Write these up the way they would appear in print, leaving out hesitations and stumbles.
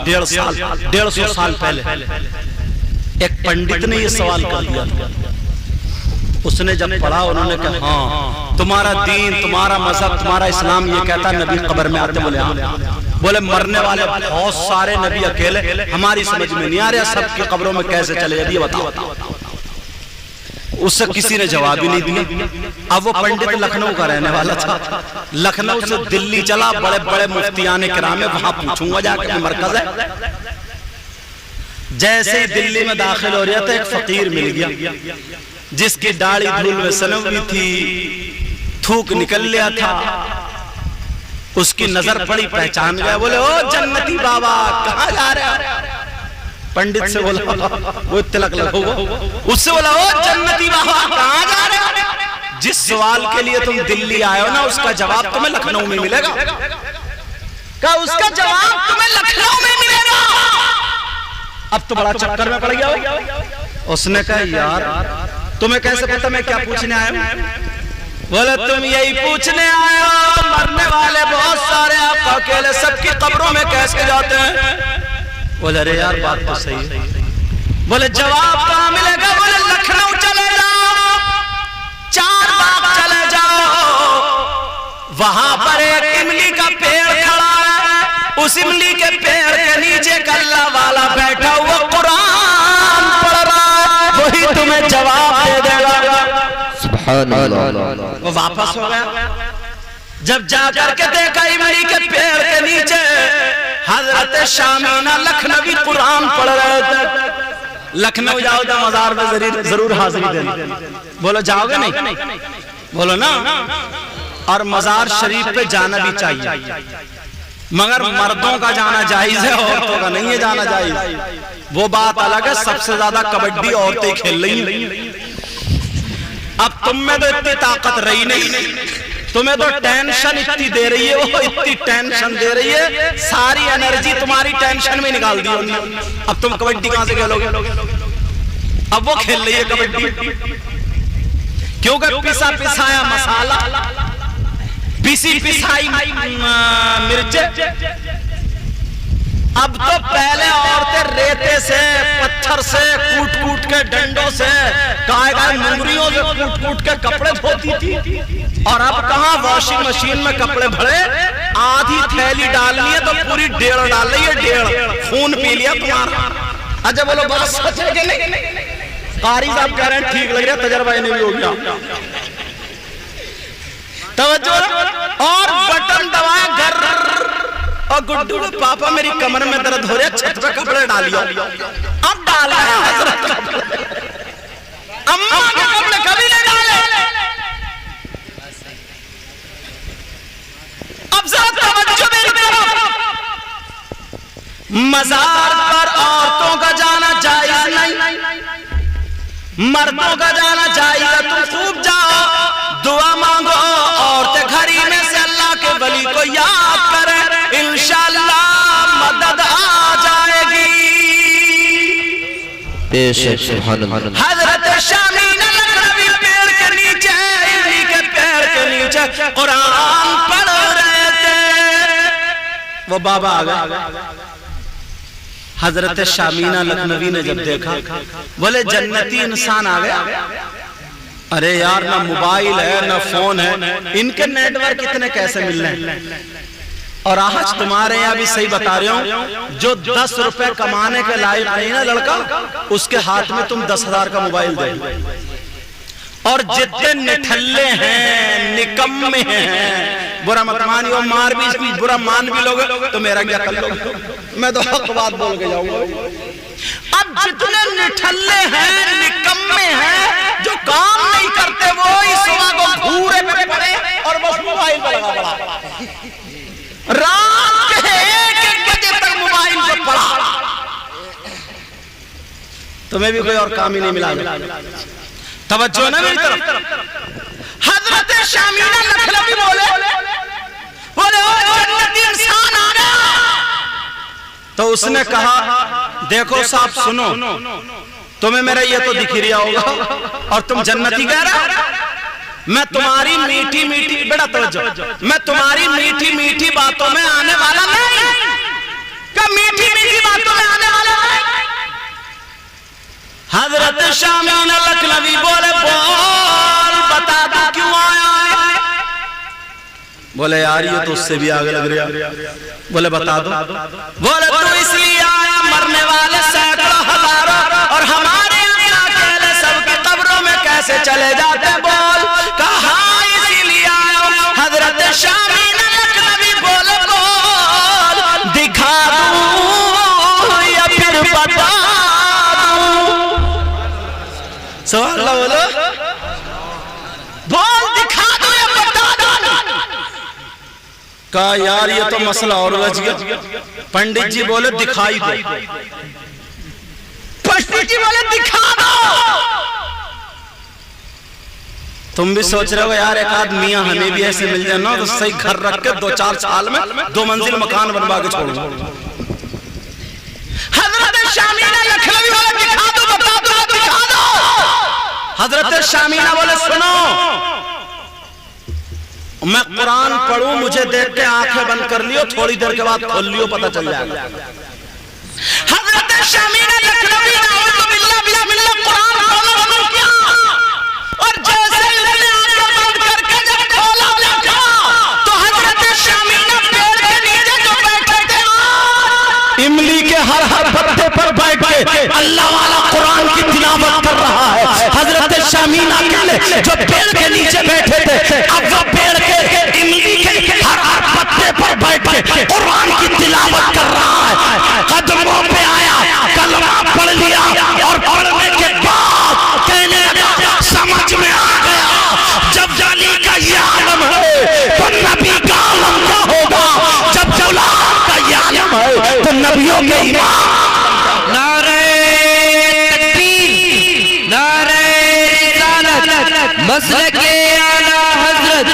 150 साल पहले एक पंडित ने ये सवाल कर दिया था। उसने जब पढ़ा, उन्होंने कहा हाँ तुम्हारा दीन, तुम्हारा मजहब, तुम्हारा इस्लाम ये कहता है नबी कब्र में आते। बोले हाँ। बोले मरने वाले बहुत सारे नबी अकेले, हमारी समझ में नहीं आ रहा सबकी कब्रों में कैसे चले जाए, बताओ। उससे किसी ने जवाब ही नहीं दिया। अब वो पंडित लखनऊ का रहने वाला था, लखनऊ से दिल्ली चला, बड़े बड़े मुफ्तियाने किराम है, वहां पूछूंगा जाके मरकज है। जैसे ही दिल्ली में दाखिल हो रहा था, एक फकीर मिल गया जिसकी दाढ़ी धूल में सनी हुई थी, थूक निकल लिया था। उसकी नजर पड़ी, पहचान गया। बोले ओ जन्नती बाबा कहाँ जा रहे हो? पंडित से बोला, वो तिलक लगा हुआ, उससे बोला ओ जन्नती बाबा कहाँ जा रहे हो? जिस सवाल के लिए तुम दिल्ली आए हो ना, उसका जवाब तुम्हें लखनऊ में मिलेगा। क्या उसका जवाब तुम्हें लखनऊ में मिलेगा? अब तो बड़ा चक्कर में पड़ गया। उसने कहा यार तुम्हें कैसे पता मैं क्या पूछने आया हूं? बोले तुम यही पूछने आए हो मरने वाले बहुत सारे आप अकेले सबकी कब्रों में कैसे जाते हैं? बोले अरे यार बात तो सही है। बोले जवाब कहां मिलेगा? बोले लखनऊ चले जाओ, चारबाग चले जाओ, वहां पर एक इमली का पेड़ खड़ा है, उस इमली के पेड़ के नीचे कल्ला वाला बैठा हुआ कुरान पढ़ रहा है, वही तुम्हें जवाब दे देगा। सुभान अल्लाह। वो वापस हो गया। जब जाकर के देखा इमली के पेड़ के नीचे हजरत शामीना लखनवी कुरान पढ़ रहे थे। लखनऊ जाओ तो मजार में जरूर हाजिरी देना। बोलो जाओगे नहीं? बोलो ना। और मजार शरीफ पे जाना भी चाहिए, मगर मर्दों का जाना जायज है, औरतों का नहीं है जाना जायज। वो बात अलग है, सबसे ज्यादा कबड्डी औरतें खेल रही हैं। अब तुम में तो इतनी ताकत रही नहीं, तुम्हें तो टेंशन इतनी दे रही है, वो इतनी टेंशन दे रही है, सारी एनर्जी तुम्हारी टेंशन में निकाल दी उन्होंने। अब तुम कबड्डी कहां से खेलोगे? अब वो खेल रही है कबड्डी, क्योंकि पिसा पिसाया मसाला, पिसी पिसाई मिर्च। अब तो पहले औरतें रेते से, पत्थर से, कूट कूट के डंडों से, गाय मुंगरियों से कूट कूट के कपड़े धोती थी। और अब कहां वॉशिंग मशीन में कपड़े भरे, आधी थैली डालनी है तो पूरी 1.5 डाल रही है, 1.5 खून पी लिया तुम्हारा। अच्छा बोलो बात सच है कि नहीं? कारी साहब कह रहे हैं ठीक लग रहा, तजर्बा इन्हें भी हो गया। तवज्जो। और बटन दबाया घर, और गुड्डू पापा मेरी कमर में दर्द हो रहा है, छत पे कपड़े डालियो। अब डाला है हजरत अम्मा के कपड़े कभी नहीं डाले। अब जरा तवज्जो मेरी तरफ। मजार पर औरतों का जाना जायज नहीं, मर्दों का जाना जायज है। तुम खूब जाओ, दुआ मांगो, औरतें घरी में से अल्लाह के वली को याद करें, इंशाअल्लाह मदद आ जाएगी। हजरत शामीना लखनवी पेड़ के नीचे, इमली के पेड़ के नीचे कुरान पढ़ रहे थे। वो बाबा आ गए। हजरत शामीना लखनवी ने जब देखा, बोले जन्नती इंसान आ गया। अरे यार ना मोबाइल है ना फोन है, इनके नेटवर्क इतने कैसे मिल रहे हैं? और आज तुम्हारे यहाँ भी सही बता रहे हो, जो 10 रुपए कमाने के लायक नहीं ना लड़का, उसके हाथ में तुम 10,000 का मोबाइल दे। और जितने निठल्ले हैं, निकम्मे हैं, बुरा मत मानियो, मार भी बुरा मान भी लोगे तो मेरा क्या कर लोगे? मैं तो हक बात बोल के जाऊंगा। अब जितने निठल्ले हैं, निकम्मे हैं, जो काम नहीं करते, वो इस सुबह को घूरे पे पड़े और बस मोबाइल पर लगा पड़ा, रात के 1-1 बजे तक मोबाइल पर पड़ा। तुम्हें भी कोई और काम ही नहीं मिला। तवज्जो ना मेरी तरफ। हजरत शामीना लखनवी बोले ओ जन्नती इंसान आ गया। तो उसने कहा देखो साहब सुनो, तुम्हें मेरा ये तो दिख रहा होगा और तुम जन्नती कह रहे, मैं तुम्हारी मीठी मीठी, बेटा तवज्जो, मैं तुम्हारी मीठी मीठी बातों में आने वाला नहीं। क्या मीठी मीठी हजरत शामीना लखनवी बोले बोल बता दो क्यों आया है? बोले यार ये तो उससे भी आगे लग रहा। बोले बता दो। बोले तू इसलिए आया मरने वाले सैकड़ों हजारों और हमारे यहाँ अकेले सबकी कब्रों में कैसे चले जाते बोल। कहा इसीलिए आया हजरत शामीना लखनवी बोले बोल दिखा दूं या फिर बता दूं। सवाल बोलो बोल दिखा दो या बता दो। कहा यार ये तो मसला और उलझ गया। पंडित जी बोले दिखाई दो। पंडित जी बोले दिखा दो। तुम भी सोच रहे हो यार एक आध मियां हमें भी ऐसे मिल जाए ना तो सही घर रख के 2-4 साल में 2 मंजिल मकान बनवा के छोड़ूंगा। हजरत शामीना लखनवी बोले दिखा दो बता दो दिखा दो। हजरत शामीना बोले सुनो मैं कुरान पढ़ूं मुझे देख के आंखें बंद कर लियो थोड़ी देर के बाद खोल लियो पता चल जाएगा। हजरत शामीना लखनवी बिस्मिल्लाह कुरान खोलो किया और जैसे इन्होंने आंखें बंद करके जब खोला देखा तो हजरत शामीना पेड़ के नीचे जो बैठे थे इमली के हर पत्ते पर बैठ के अल्लाह वाला कुरान की तिलावत कर रहा है। हजरत शामीना जो पेड़ के नीचे बैठे थे अब वो पेड़ के इमली के हर पत्ते पर बैठ के कुरान की तिलावत कर रहा है। कदमों पे आया कलमा पढ़ लिया और पढ़ने के बाद कहने लगा समझ में आ गया जब जाली का ये आलम है तो नबी का आलम क्या होगा। जब गुलाम का ये आलम है तो नबियों के इमाम। नारे तकबीर नारे रिसालत मसलके आला हजरत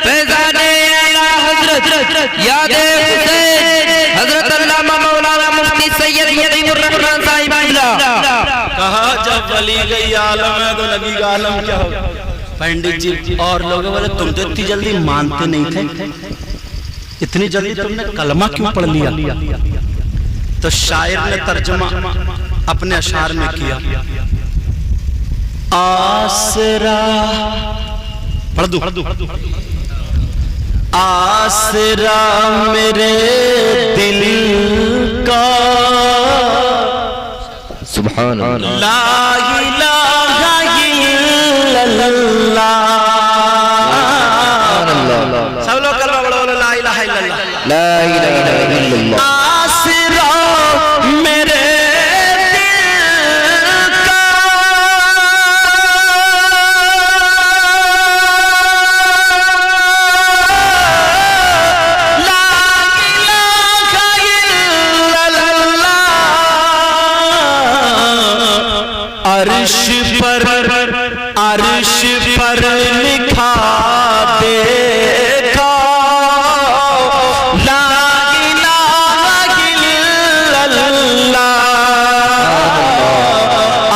फैज़ाने आला हजरत यादे हुसैन हजरत अल्लामा मौलाना मुफ्ती सैयद मुजीबुर रहमान साहिब बिला। कहा जब वली गई आलम है तो नबी का आलम क्या होगा। पंडित जी और लोग बोले तुम तो इतनी जल्दी मानते नहीं थे इतनी जल्दी तुमने कलमा क्यों पढ़ लिया। तो शायर ने तर्जुमा अपने अशार में किया आसरा पढ़ दूं आसरा मेरे दिल का सुभान अल्लाह ला इलाहा इल्लल्लाह। सब लोग कलमा पढ़ो बोलो ला इलाहा इल्लल्लाह। ला इलाहा इल्लल्लाह आसरा मेरे अर्श पर लिखा देखा ला इलाहा इल्लल्लाह।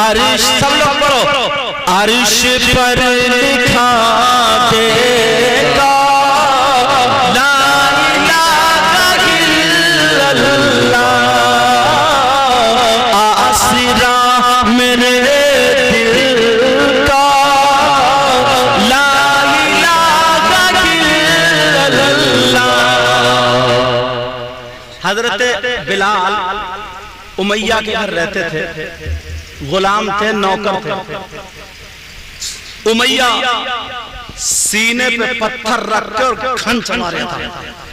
अर्श सब लोग पढ़ो अर्श पर लिखा देखा ला इलाहा इल्लल्लाह। आसरा मेरे हजरत बिलाल उमैया के घर रहते थे गुलाम थे नौकर थे। उमैया सीने पे पत्थर रख के और खंच मारे था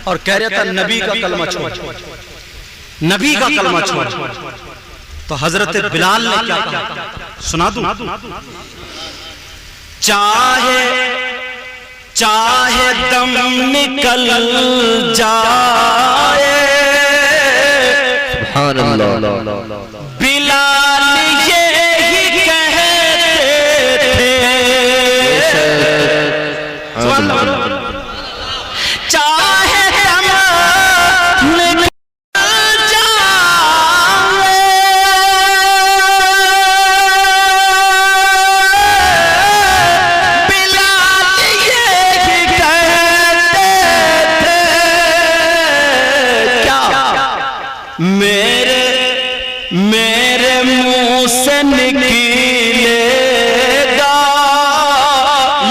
और कह रहा था नबी का कलमा छोड़ नबी का कलमा छोड़। तो हजरत बिलाल ने क्या कहा सुना दूं। चाहे दम निकल जाए सुभान अल्लाह बिलाल ये ही कहते थे। चाहे दम निकल जाए बिलाल ये ही कहते थे। क्या मेरे मेरे मुंह से निकलेगा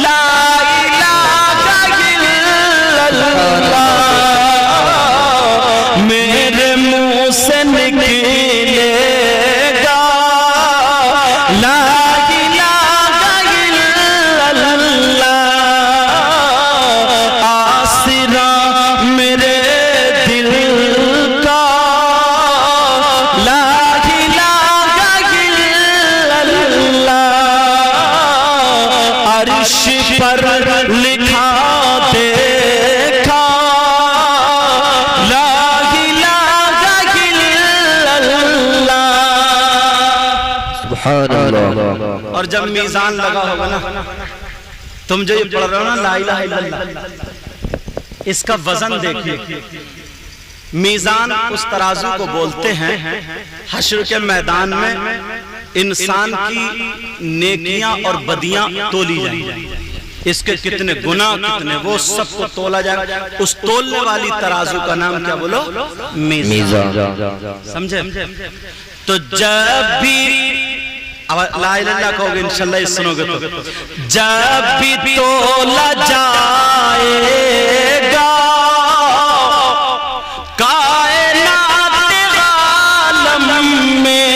ला इलाहा इल्लल्लाह, मेरे मुंह से निकलेगा ला इलाहा इल्लल्लाह। आसरा मेरे दिल का ला इलाहा इल्लल्लाह। अर्श पर लिखा देखा ला इलाहा इल्लल्लाह। सुभान अल्लाह। और जब मीजान लगा होगा ना, तुम जो ये पढ़ रहे हो ना ला इलाहा इल्लल्लाह, इसका वजन देखिए। मीजान उस तराजू को बोलते हैं, हश्र के मैदान में इंसान की नेकियां और बदियां तोली जाएंगी, इसके कितने गुनाह कितने वो सबको तोला जाएगा। उस तोलने वाली तराजू का नाम क्या बोलो? मीजान। समझे? तो जब भी अब ला इलाहा इल्लल्लाह कहोगे इंशाल्लाह, इस सुनोगे तो जब भी तोला जाएगा कायनात आलम में,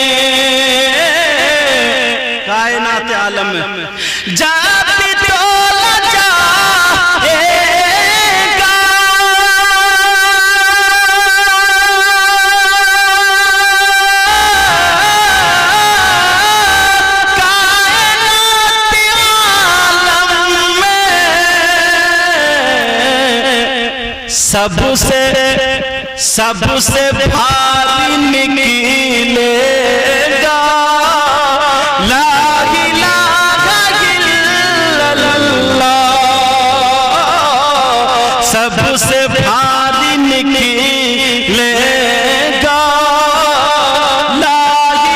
कायनात आलम में जब भी तोला जाएगा कायनात आलम में, सबसे भारी निकलेगा ला इलाहा इल्लल्लाह। सबसे भारी निकलेगा ला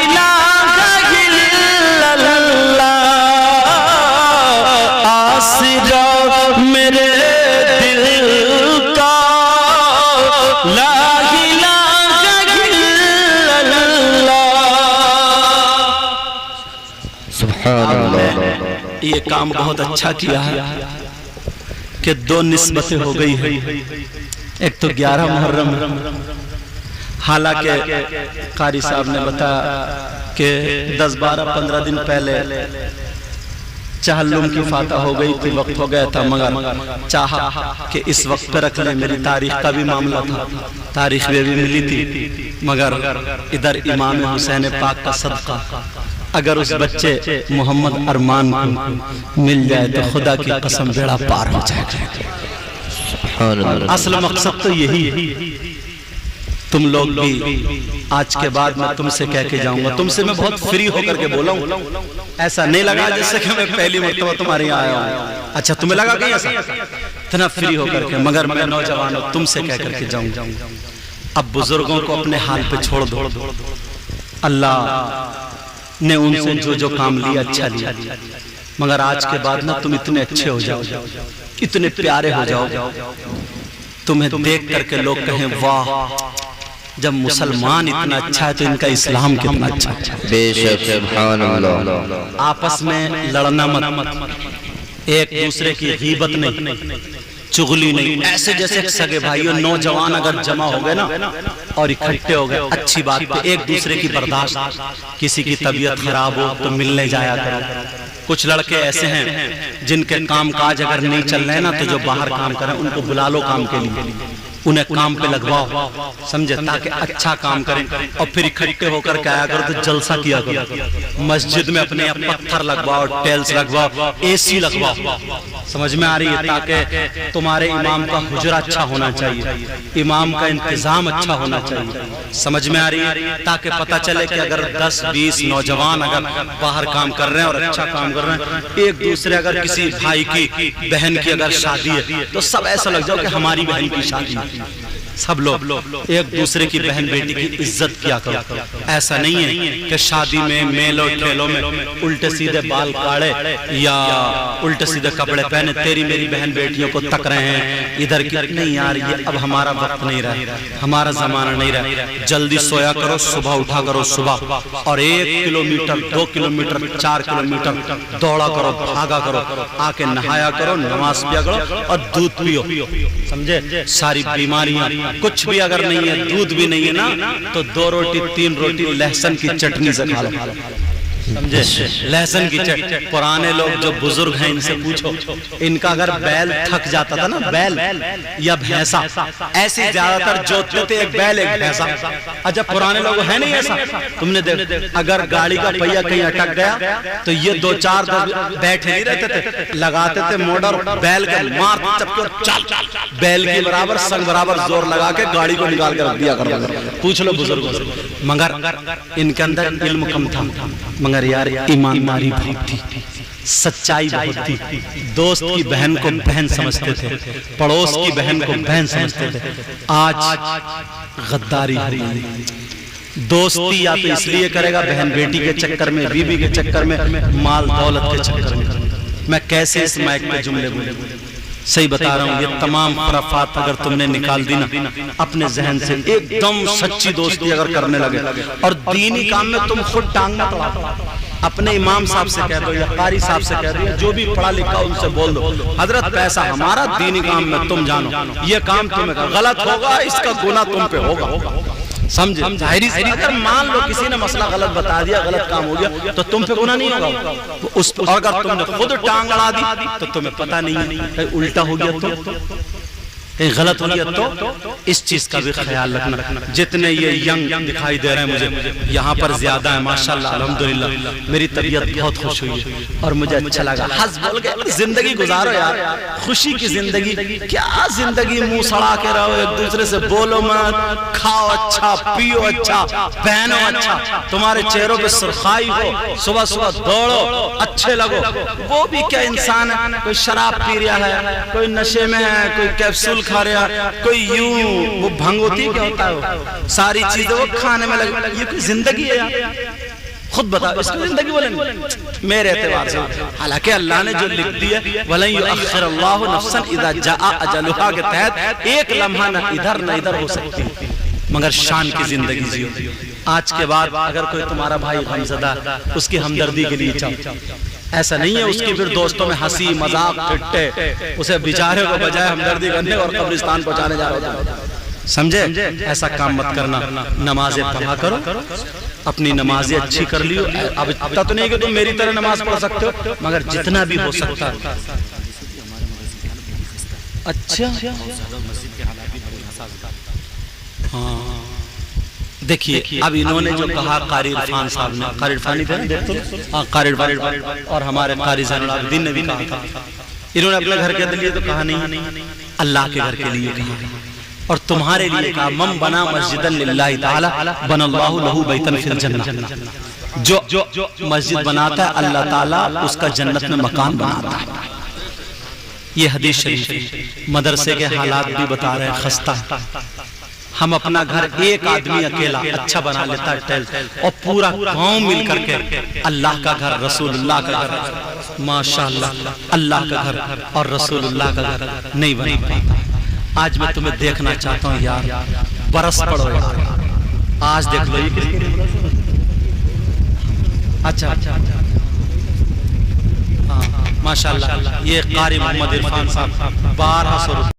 इलाहा इल्लल्लाह। आसरा मेरे दिल का ला इलाहा इल्लल्लाह। सुभान अल्लाह। ये काम बहुत अच्छा किया है कि दो निस्बतें हो गई है। एक तो 11 मुहर्रम, हालांकि कारी साहब ने बताया कि 10, 12, 15 दिन पहले चहल्लुम की फातह हो गई थी, वक्त हो गया था, मगर चाहा कि इस वक्त पे रख लें। मेरी तारीख का भी मामला था, तारीख में भी मिली थी, मगर इधर इमाम हुसैन पाक का सदका अगर उस बच्चे मोहम्मद अरमान को मिल जाए तो खुदा की कसम बेड़ा पार हो जाएगा। असल मकसद तो यही है। तुम लोग भी आज के बाद मैं तुमसे कह के जाऊंगा, तुमसे मैं बहुत फ्री होकर के बोला हूं, ऐसा नहीं लगा जैसे कि मैं पहली मर्तबा तुम्हारे यहाँ आया हूं। अच्छा तुम्हें लगा कि ऐसा इतना फ्री होकर के, मगर मैं नौजवान तुमसे कह करके जाऊंगा, अब बुजुर्गों को अपने हाल पे छोड़ दो। अल्लाह ने उनसे जो काम लिया अच्छा लिया, मगर आज के बाद ना तुम इतने अच्छे हो जाओ, इतने प्यारे हो जाओ, तुम्हें देख करके लोग कहें वाह, जब मुसलमान इतना अच्छा है तो इनका इस्लाम कितना अच्छा है। बेशक सुभान अल्लाह। आपस में लड़ना मत, एक दूसरे की गीबत नहीं, चुगली नहीं। ऐसे जैसे सगे भाइयों नौजवान अगर जमा हो गए ना और इकट्ठे हो गए, अच्छी बात पे एक दूसरे की बर्दाश्त, किसी की तबीयत खराब हो तो मिलने जाया करो। कुछ लड़के ऐसे हैं जिनके काम काज अगर नहीं चल रहे ना तो जो बाहर काम करें उनको बुला लो काम के लिए, उन्हें काम पे लगवाओ, समझे, ताकि अच्छा काम करें। और फिर इकट्ठे होकर के आया करो तो जलसा किया करो, मस्जिद में अपने पत्थर लगवाओ, टेल्स लगवाओ, एसी लगवाओ, समझ में आ रही है, ताकि तुम्हारे इमाम का हुजरा अच्छा होना चाहिए, इमाम का इंतजाम अच्छा होना चाहिए, समझ में आ रही है, ताकि पता चले कि अगर 10-20 नौजवान अगर बाहर काम कर रहे हैं और अच्छा काम कर रहे हैं, एक दूसरे अगर किसी भाई की बहन की अगर शादी है तो सब ऐसा लग जाओ कि हमारी बहन की शादी है, सब लोग एक दूसरे की बहन बेटी की इज्जत किया करो। ऐसा नहीं है कि शादी में मेलों ठेलों में उल्टे सीधे बाल काढ़े या उल्टे सीधे कपड़े पहने तेरी मेरी बहन बेटियों को तक रहे हैं इधर की। नहीं यार, ये अब हमारा वक्त नहीं रहा, हमारा जमाना नहीं रहा। जल्दी सोया करो, सुबह उठा करो सुबह, और 1 किलोमीटर 2 किलोमीटर 4 किलोमीटर दौड़ा करो, भागा करो, आके नहाया करो, नमाज पिया करो और दूध पियो। समझे? सारी बीमारियां कुछ भी अगर नहीं है, दूध भी नहीं है ना, तो 2 रोटी 3 रोटी लहसुन की चटनी से खा लो। समझे? लहसुन की चटनी। पुराने लोग जो बुजुर्ग हैं इनसे पूछो, इनका अगर बैल थक जाता था ना, बैल या भैंसा, ऐसे ज्यादातर जोतते थे, एक बैल एक भैंसा। अच्छा, पुराने लोग है नहीं ऐसा? तुमने देख, अगर गाड़ी का पहिया कहीं अटक गया तो ये 2-4 बैठे नहीं रहते थे, लगाते थे मोटर, बैल के मार चपके चल, बैल के बराबर संग बराबर जोर लगा के गाड़ी को निकाल कर रख दिया करते। पूछ लो बुजुर्ग। मगर इनके अंदर इल्म कम था, मगर यार ईमानदारी बहुत थी, सच्चाई बहुत थी। दोस्त की बहन को बहन समझते थे, पड़ोस की बहन को बहन समझते थे। आज गद्दारी हो गई। दोस्ती या तो इसलिए करेगा बहन बेटी के चक्कर में, बीबी के चक्कर में, माल दौलत के चक्कर में। मैं कैसे इस माइक पे जुमले बोले? सही बता रहा हूँ, ये तमाम खराफात अगर तुमने निकाल दी ना अपने जहन से, एकदम सच्ची दोस्ती अगर करने लगे और दीनी काम में तुम खुद टांग मत अड़ाओ। अपने इमाम साहब से कह दो या कारी साहब से कह दो, जो भी पढ़ा लिखा उनसे बोल दो, हजरत पैसा हमारा, दीनी काम में तुम जानो, ये काम तुम्हें गलत होगा, इसका गुनाह तुम पे होगा। समझे? अगर मान लो किसी ने मसला गलत बता दिया, गलत काम हो गया, तो तुम पे गुनाह नहीं होगा। उस अगर तुमने खुद टांग अड़ा दी तो तुम्हें पता नहीं है, उल्टा हो गया तो कहीं गलत हो गया तो इस चीज का भी ख्याल रखना। जितने ये यंग दिखाई दे रहे हैं मुझे यहाँ पर ज्यादा है माशाल्लाह, अल्हम्दुलिल्लाह, मेरी तबीयत बहुत खुश हुई है और मुझे अच्छा लगा। हंस बोल के जिंदगी गुजारो यार, खुशी की जिंदगी। क्या जिंदगी मुंह सड़ा के रहो, एक दूसरे से बोलो मत, खाओ अच्छा, पियो अच्छा, पहनो अच्छा, तुम्हारे चेहरों पे सुर्खाई हो, सुबह सुबह दौड़ो, अच्छे लगो। वो भी क्या इंसान है? कोई शराब पी रहा है, कोई नशे में है, कोई कैप्सूल खा रहा, कोई यूं, वो भंग होती क्या होता है, सारी चीजें वो खाने में लगे। ये कोई जिंदगी है यार? खुद बताओ, इसको जिंदगी बोलेंगे मेरे एतबार से? हालांकि अल्लाह ने जो लिख दिया, वलन युअख्खिरुल्लाहु नफ्सन इज़ा जाअ अजलुहा के तहत एक लम्हा न इधर न इधर हो सकती, मगर शान की जिंदगी जियो। आज के बाद अगर कोई तुम्हारा भाई गमज़दा, उसकी हमदर्दी के लिए चाहो, ऐसा नहीं है उसकी फिर दोस्तों में हंसी मजाक ठट्टे, उसे बेचारे को बजाय हमदर्दी करने और कब्रिस्तान पहुंचाने जा रहे हो। समझे? ऐसा काम मत करना। नमाजें पढ़ा करो, अपनी नमाजें अच्छी कर लियो। अब इतना तो नहीं कि तुम मेरी तरह नमाज पढ़ सकते हो, मगर जितना भी हो सकता। अच्छा, हाँ, देखिए अब इन्होंने जो कहा कारी इरफान साहब ने, कारी इरफानी थे ना, देखो, हाँ कारी इरफान, और हमारे कारी ज़ैनुल ने भी कहा था। इन्होंने अपने घर के लिए तो कहा नहीं, अल्लाह के घर के लिए कहा, और तुम्हारे लिए कहा मम बना मस्जिदन लिल्लाहि ताला बनल्लाहु लहू बैतन फिल जन्नह। जो मस्जिद बनाता है अल्लाह ताला उसका जन्नत में मकान बनाता है। ये हदीस शरीफ। मदरसे के हालात भी बता रहे हैं खस्ता। हम अपना घर एक आदमी अकेला अच्छा बना लेता है, और पूरा गांव मिल करके अल्लाह का घर, रसूलुल्लाह का घर, माशाअल्लाह, अल्लाह का घर और रसूलुल्लाह का घर नहीं बना पाता। आज मैं तुम्हें देखना चाहता हूँ यार, बरस पड़ो यार, आज देख लो ये। अच्छा, हाँ माशाअल्लाह, ये कारी मोहम्मद इरफान साहब 1200